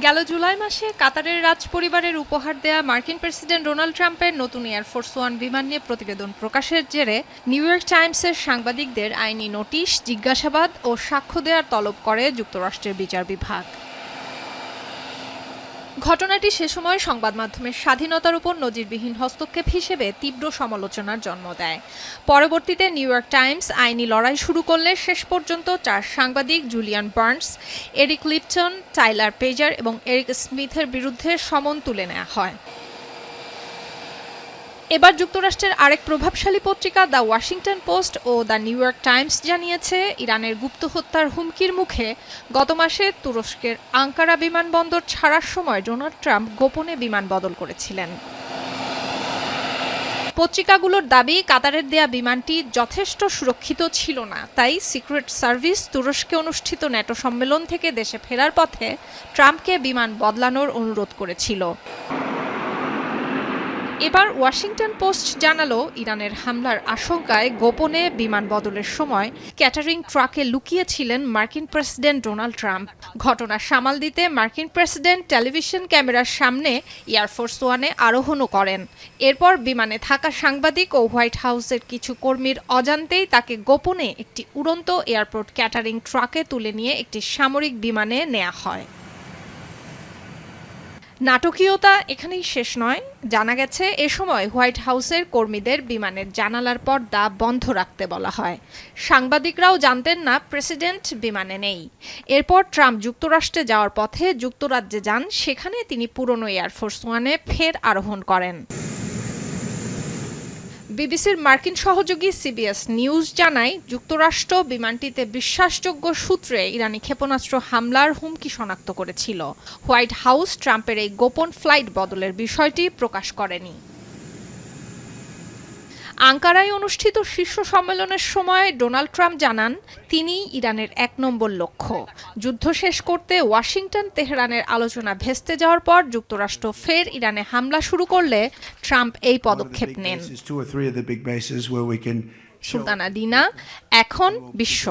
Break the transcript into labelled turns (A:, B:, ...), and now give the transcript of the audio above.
A: গেল জুলাই মাসে কাতারের রাজপরিবারের উপহার দেয়া মার্কিন প্রেসিডেন্ট ডোনাল্ড ট্রাম্পের নতুন এয়ারফোর্স ওয়ান বিমান নিয়ে প্রতিবেদন প্রকাশের জেরে নিউ ইয়র্ক টাইমসের সাংবাদিকদের আইনি নোটিশ, জিজ্ঞাসাবাদ ও সাক্ষ্য দেওয়ার তলব করে যুক্তরাষ্ট্রের বিচার বিভাগ। ঘটনাটি সে সময় সংবাদ মাধ্যমের স্বাধীনতার উপর নজিরবিহীন হস্তক্ষেপ হিসেবে তীব্র সমালোচনার জন্ম দেয়। পরবর্তীতে নিউ ইয়র্ক টাইমস আইনি লড়াই শুরু করলে শেষ পর্যন্ত 4 সাংবাদিক Julian Barnes, Eric Lipton, Tyler Pager এবং এরিক স্মিথের বিরুদ্ধে সমন তুলে নেওয়া হয়। এবার যুক্তরাষ্ট্রের আরেক প্রভাবশালী পত্রিকা দ্য ওয়াশিংটন পোস্ট ও দ্য নিউ ইয়র্ক টাইমস জানিয়েছে, ইরানের গুপ্ত হত্যার হুমকির মুখে গত মাসে তুরস্কের আঙ্কারা বিমানবন্দর ছাড়ার সময় ডোনাল্ড ট্রাম্প গোপনে বিমান বদল করেছিলেন। পত্রিকাগুলোর দাবি, কাতারের দেয়া বিমানটি যথেষ্ট সুরক্ষিত ছিল না, তাই সিক্রেট সার্ভিস তুরস্কে অনুষ্ঠিত ন্যাটো সম্মেলন থেকে দেশে ফেরার পথে ট্রাম্পকে বিমান বদলানোর অনুরোধ করেছিল। এবার ওয়াশিংটন পোস্ট জানালো, ইরানের হামলার আশঙ্কায় গোপনে বিমান বদলের সময় ক্যাটারিং ট্রাকে লুকিয়েছিলেন মার্কিন প্রেসিডেন্ট ডোনাল্ড ট্রাম্প। ঘটনা সামাল দিতে মার্কিন প্রেসিডেন্ট টেলিভিশন ক্যামেরার সামনে এয়ারফোর্স ওয়ানে আরোহণও করেন। এরপর বিমানে থাকা সাংবাদিক ও হোয়াইট হাউসের কিছু কর্মীর অজান্তেই তাকে গোপনে একটি উড়ন্ত এয়ারপোর্ট ক্যাটারিং ট্রাকে তুলে নিয়ে একটি সামরিক বিমানে নেওয়া হয়। নাটকীয়তা এখানেই শেষ নয়। জানা গেছে, এ সময় হোয়াইট হাউসের কর্মীদের বিমানের জানালার পর্দা বন্ধ রাখতে বলা হয়। সাংবাদিকরাও জানতেন না প্রেসিডেন্ট বিমানে নেই। এরপর ট্রাম্প যুক্তরাষ্ট্রে যাওয়ার পথে যুক্তরাজ্যে যান, সেখানে তিনি পুরনো এয়ারফোর্স ওয়ানে ফের আরোহণ করেন। বিবিসির মার্কিন সহযোগী সিবিএস নিউজ জানায়, যুক্তরাষ্ট্র বিমানটিতে বিশ্বাসযোগ্য সূত্রে ইরানি ক্ষেপণাস্ত্র হামলার হুমকি শনাক্ত করেছিল। হোয়াইট হাউস ট্রাম্পের এই গোপন ফ্লাইট বদলের বিষয়টি প্রকাশ করেনি। আঙ্কারায় অনুষ্ঠিত শীর্ষ সম্মেলনের সময় ডোনাল্ড ট্রাম্প জানান, তিনি ইরানের 1 নম্বর লক্ষ্য। যুদ্ধ শেষ করতে ওয়াশিংটন তেহরানের আলোচনা ভেস্তে যাওয়ার পর যুক্তরাষ্ট্র ফের ইরানে হামলা শুরু করলে ট্রাম্প এই পদক্ষেপ নেন। সুলতানা দিনা, এখন বিশ্ব।